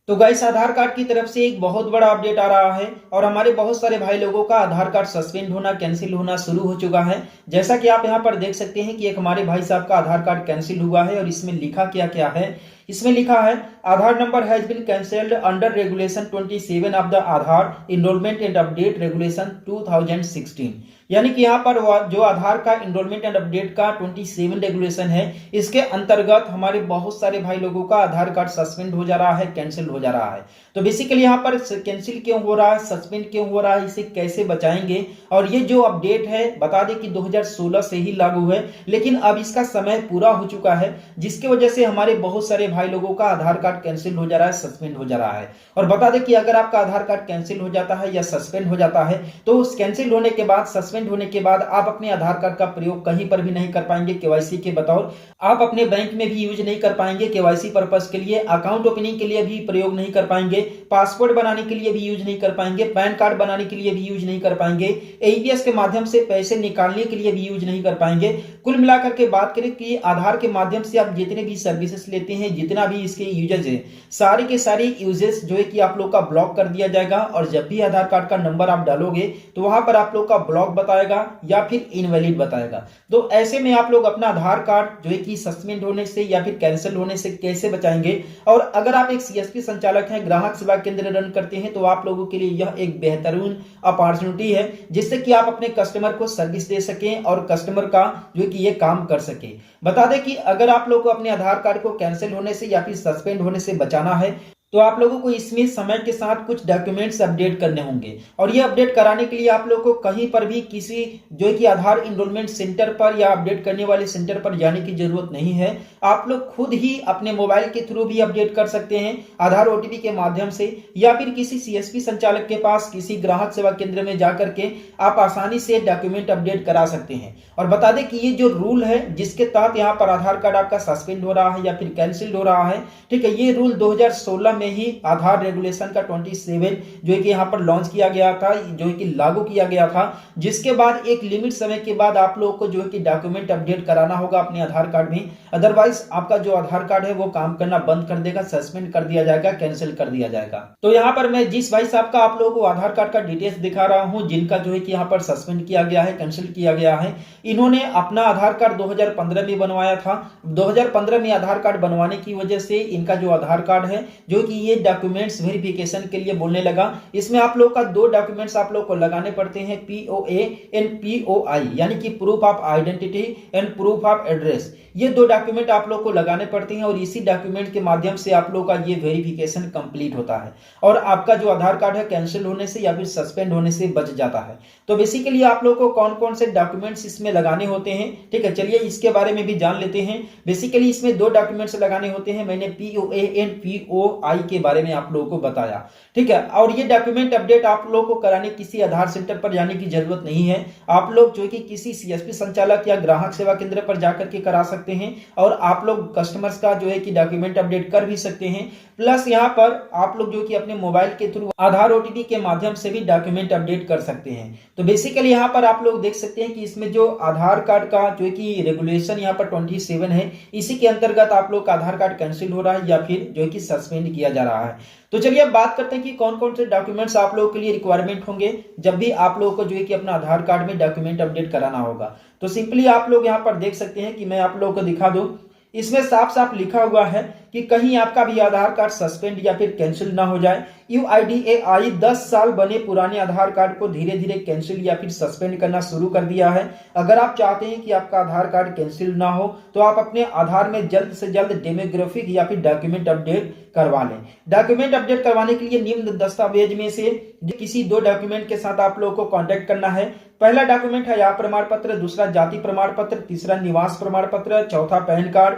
तो गाइस आधार कार्ड की तरफ से एक बहुत बड़ा अपडेट आ रहा है और हमारे बहुत सारे भाई लोगों का आधार कार्ड सस्पेंड होना कैंसिल होना शुरू हो चुका है। जैसा कि आप यहां पर देख सकते हैं कि एक हमारे भाई साहब का आधार कार्ड कैंसिल हुआ है और इसमें लिखा क्या क्या है। इसमें लिखा है Aadhaar number has been cancelled under regulation 27 of the Aadhaar enrolment and update regulation 2016। यानी कि यहाँ पर जो आधार का इनरोलमेंट एंड अपडेट का 27 रेगुलेशन है, इसके अंतर्गत हमारे बहुत सारे भाई लोगों का आधार कार्ड सस्पेंड हो जा रहा है, कैंसिल हो जा रहा है। तो बेसिकली यहाँ पर कैंसिल क्यों हो रहा है, सस्पेंड क्यों हो रहा है, इसे कैसे बचाएंगे। और ये जो अपडेट है बता दें कि 2016 से ही लागू है, लेकिन अब इसका समय पूरा हो चुका है, जिसकी वजह से हमारे बहुत सारे भाई लोगों का आधार कार्ड कैंसिल हो जा रहा है, सस्पेंड हो जा रहा है। और बता दें कि अगर आपका आधार कार्ड कैंसिल हो जाता है या सस्पेंड हो जाता है, तो उस कैंसिल होने के बाद, सस्पेंड होने के बाद आप अपने आधार कार्ड का प्रयोग कहीं पर भी नहीं कर पाएंगे केवाईसी के बतौर। आप अपने बैंक में भी यूज नहीं कर पाएंगे केवाईसी पर्पस के लिए, अकाउंट ओपनिंग के लिए भी प्रयोग नहीं कर पाएंगे, पासपोर्ट बनाने के लिए भी यूज नहीं कर पाएंगे, पैन कार्ड बनाने के लिए भी यूज नहीं कर पाएंगे, एईपीएस के माध्यम से पैसे निकालने के लिए भी यूज नहीं कर पाएंगे। कुल मिलाकर के बात करें कि आधार के माध्यम से आप जितने भी सर्विसेज लेते हैं, जितना भी इसके यूजेज है, सारे के सारे यूजेस जो है कि आप लोग का ब्लॉक कर दिया जाएगा। और जब भी आधार कार्ड का नंबर आप डालोगे तो वहां पर आप लोग का ब्लॉक बताएगा या फिर इनवैलिड बताएगा। तो ऐसे में आप लोग अपना आधार कार्ड जो है कि सस्पेंड होने से या फिर कैंसिल होने से कैसे बचाएंगे। और अगर आप एक सीएसपी संचालक हैं, ग्राहक सेवा केंद्र रन करते हैं, तो आप लोगों के लिए यह एक बेहतरीन अपॉर्चुनिटी है, जिससे कि आप अपने कस्टमर को सर्विस दे सकें और कस्टमर का जो है कि ये काम कर सके। बता दें कि अगर आप लोग को अपने आधार कार्ड को कैंसिल होने से या फिर सस्पेंड होने से बचाना है, तो आप लोगों को इसमें समय के साथ कुछ डॉक्यूमेंट्स अपडेट करने होंगे। और ये अपडेट कराने के लिए आप लोग को कहीं पर भी किसी जो है कि आधार इनरोलमेंट सेंटर पर या अपडेट करने वाले सेंटर पर जाने की जरूरत नहीं है। आप लोग खुद ही अपने मोबाइल के थ्रू भी अपडेट कर सकते हैं आधार ओटीपी के माध्यम से, या फिर किसी सीएसपी संचालक के पास, किसी ग्राहक सेवा केंद्र में जाकर के आप आसानी से डॉक्यूमेंट अपडेट करा सकते हैं। और बता दें कि ये जो रूल है जिसके तहत यहाँ पर आधार कार्ड आपका सस्पेंड हो रहा है या फिर कैंसिल हो रहा है, ठीक है, ये रूल 2016 में ही आधार रेगुलेशन का 27 जो है कि यहाँ पर लॉन्च किया गया था, जो है कि लागू किया गया था, जिसके बाद एक लिमिट समय के बाद आप लोगों को जो है कि डॉक्यूमेंट अपडेट कराना होगा अपने आधार कार्ड में। अदरवाइज आपका जो आधार कार्ड है वो काम करना बंद कर देगा, सस्पेंड कर दिया जाएगा, कैंसिल कर दिया जाएगा। तो यहाँ पर मैं जिस भाई साहब का आप लोगों को आधार कार्ड का डिटेल्स दिखा रहा हूँ, जिनका जो है कि यहाँ पर सस्पेंड किया गया है, कैंसिल किया गया है, इन्होंने अपना आधार कार्ड 2015 में बनवाया था। 2015 में आधार कार्ड बनवाने की वजह से इनका जो आधार कार्ड है जो कि ये डॉक्यूमेंट्स वेरिफिकेशन के लिए बोलने लगा। इसमें आप लोग का दो डॉक्यूमेंट्स आप लोग को लगाने पड़ते हैं, पीओए एंड पीओआई, यानी कि proof of identity and proof of address. ये दो डॉक्यूमेंट आप लोग को लगाने पड़ते हैं और इसी डॉक्यूमेंट के माध्यम से आप लोग का ये वेरिफिकेशन कंप्लीट होता है और आपका जो आधार कार्ड है कैंसिल होने से या फिर सस्पेंड होने से बच जाता है। तो बेसिकली आप लोग को कौन कौन से डॉक्यूमेंट्स इसमें लगाने होते हैं, ठीक है, चलिए इसके बारे में भी जान लेते हैं। बेसिकली इसमें दो डॉक्यूमेंट्स लगाने होते हैं, मैंने पीओए एंड पीओआई के बारे में आप लोगों को बताया, ठीक है। और ये डॉक्यूमेंट अपडेट आप लोगों को कराने किसी आधार सेंटर पर जाने की जरूरत नहीं है। आप लोग जो कि किसी सीएसपी संचालक या ग्राहक सेवा केंद्र पर जाकर के करा सकते हैं और आप लोग कस्टमर्स का जो है कि डॉक्यूमेंट अपडेट कर भी सकते हैं। प्लस यहाँ पर आप लोग जो कि अपने मोबाइल के थ्रू आधार ओटीपी के माध्यम से भी डॉक्यूमेंट अपडेट कर सकते हैं। तो बेसिकली यहाँ पर आप लोग देख सकते हैं कि इसमें जो आधार कार्ड का जो कि रेगुलेशन यहाँ पर 27 है, इसी के अंतर्गत आप लोग का आधार कार्ड कैंसिल हो रहा है या फिर जो कि सस्पेंड किया जा रहा है। तो चलिए अब बात करते हैं कि कौन कौन से डॉक्यूमेंट्स आप लोगों के लिए रिक्वायरमेंट होंगे जब भी आप लोगों को जो है कि अपना आधार कार्ड में डॉक्यूमेंट अपडेट कराना होगा। तो सिंपली आप लोग यहाँ पर देख सकते हैं कि मैं आप लोगों को दिखा दूं, इसमें साफ साफ लिखा हुआ है कि कहीं आपका भी आधार कार्ड सस्पेंड या फिर कैंसिल ना हो जाए। यूआईडीएआई 10 साल बने पुराने आधार कार्ड को धीरे धीरे कैंसिल या फिर सस्पेंड करना शुरू कर दिया है। अगर आप चाहते हैं कि आपका आधार कार्ड कैंसिल ना हो तो आप अपने आधार में जल्द से जल्द डेमोग्राफिक या फिर डॉक्यूमेंट अपडेट करवा लें। डॉक्यूमेंट अपडेट करवाने के लिए निम्न दस्तावेज में से किसी दो डॉक्यूमेंट के साथ आप लोगों को कांटेक्ट करना है। पहला डॉक्यूमेंट है आय प्रमाण पत्र, दूसरा जाति प्रमाण पत्र, तीसरा निवास प्रमाण पत्र, चौथा पैन कार्ड,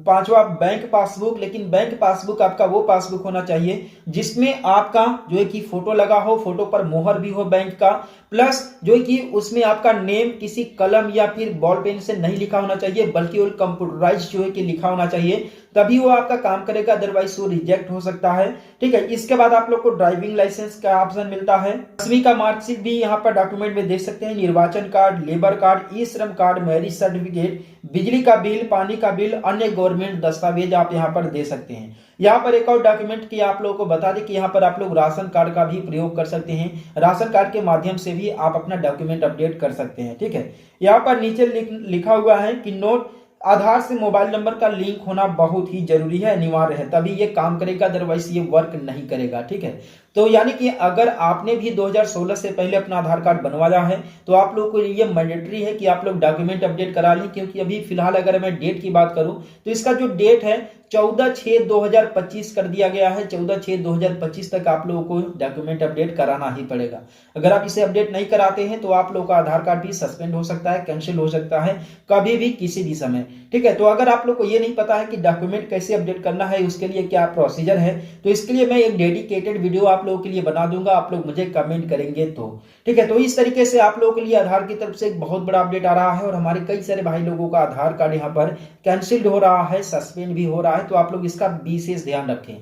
पांचवा बैंक पासबुक। लेकिन बैंक पासबुक आपका वो पासबुक होना चाहिए जिसमें आपका जो है कि फोटो लगा हो, फोटो पर मोहर भी हो बैंक का, प्लस जो है कि उसमें आपका नेम किसी कलम या फिर बॉल पेन से नहीं लिखा होना चाहिए, बल्कि वो कंप्यूटराइज जो है कि लिखा होना चाहिए, तभी वो आपका काम करेगा, अदरवाइज वो रिजेक्ट हो सकता है, ठीक है। इसके बाद आप लोग को ड्राइविंग लाइसेंस का ऑप्शन मिलता है, 10वीं का मार्कशीट भी यहाँ पर डॉक्यूमेंट में देख सकते हैं, निर्वाचन कार्ड, लेबर कार्ड, ई श्रम कार्ड, मैरिज सर्टिफिकेट, बिजली का बिल, पानी का बिल, अन्य गवर्नमेंट दस्तावेज आप यहाँ पर दे सकते हैं। यहाँ पर एक और डॉक्यूमेंट की आप लोगों को बता दें कि यहाँ पर आप लोग राशन कार्ड का भी प्रयोग कर सकते हैं। राशन कार्ड के माध्यम से भी आप अपना डॉक्यूमेंट अपडेट कर सकते हैं। ठीक है, यहाँ पर नीचे लिखा हुआ है कि नोट आधार से मोबाइल नंबर का लिंक होना बहुत ही जरूरी है, अनिवार्य है, तभी ये काम करेगा, अदरवाइज ये वर्क नहीं करेगा। ठीक है, तो यानी कि अगर आपने भी 2016 से पहले अपना आधार कार्ड बनवाया है तो आप लोग को ये मैंडेटरी है कि आप लोग डॉक्यूमेंट अपडेट करा लें, क्योंकि अभी फिलहाल अगर मैं डेट की बात करूं तो इसका जो डेट है 14/6/2025 कर दिया गया है। 14/6/2025 तक आप लोगों को डॉक्यूमेंट अपडेट कराना ही पड़ेगा। अगर आप इसे अपडेट नहीं कराते हैं तो आप लोगों का आधार कार्ड भी सस्पेंड हो सकता है, कैंसिल हो सकता है कभी भी किसी भी समय। ठीक है, तो अगर आप लोग को ये नहीं पता है कि डॉक्यूमेंट कैसे अपडेट करना है, उसके लिए क्या प्रोसीजर है, तो इसके लिए मैं एक डेडिकेटेड वीडियो आप लोगों के लिए बना दूंगा, आप लोग मुझे कमेंट करेंगे तो। ठीक है, तो इस तरीके से आप लोगों के लिए आधार की तरफ से एक बहुत बड़ा अपडेट आ रहा है और हमारे कई सारे भाई लोगों का आधार कार्ड यहाँ पर कैंसिल्ड हो रहा है, सस्पेंड भी हो रहा है, तो आप लोग इसका विशेष ध्यान रखें।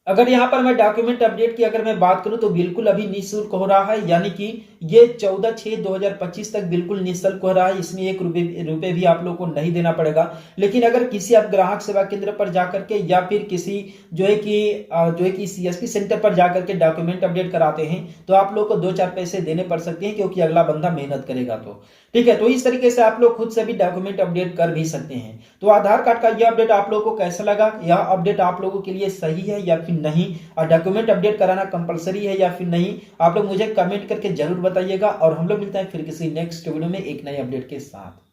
अगर यहाँ पर मैं डॉक्यूमेंट अपडेट की अगर मैं बात करूं तो बिल्कुल अभी निःशुल्क हो रहा है, यानी कि ये 14/6/2025 तक बिल्कुल निःशुल्क हो रहा है। इसमें ₹1 भी आप लोग को नहीं देना पड़ेगा। लेकिन अगर किसी आप ग्राहक सेवा केंद्र पर जाकर के या फिर किसी जो है कि सीएसपी सेंटर पर जाकर के डॉक्यूमेंट अपडेट कराते हैं तो आप लोग को 2-4 पैसे देने पड़ सकते हैं, क्योंकि अगला बंदा मेहनत करेगा तो। ठीक है, तो इस तरीके से आप लोग खुद से भी डॉक्यूमेंट अपडेट कर भी सकते हैं। तो आधार कार्ड का यह अपडेट आप लोगों को कैसा लगा? यह अपडेट आप लोगों के लिए सही है या फिर नहीं, और डॉक्यूमेंट अपडेट कराना कंपलसरी है या फिर नहीं, आप लोग मुझे कमेंट करके जरूर बताइएगा। और हम लोग मिलते हैं फिर किसी नेक्स्ट वीडियो में एक नए अपडेट के साथ।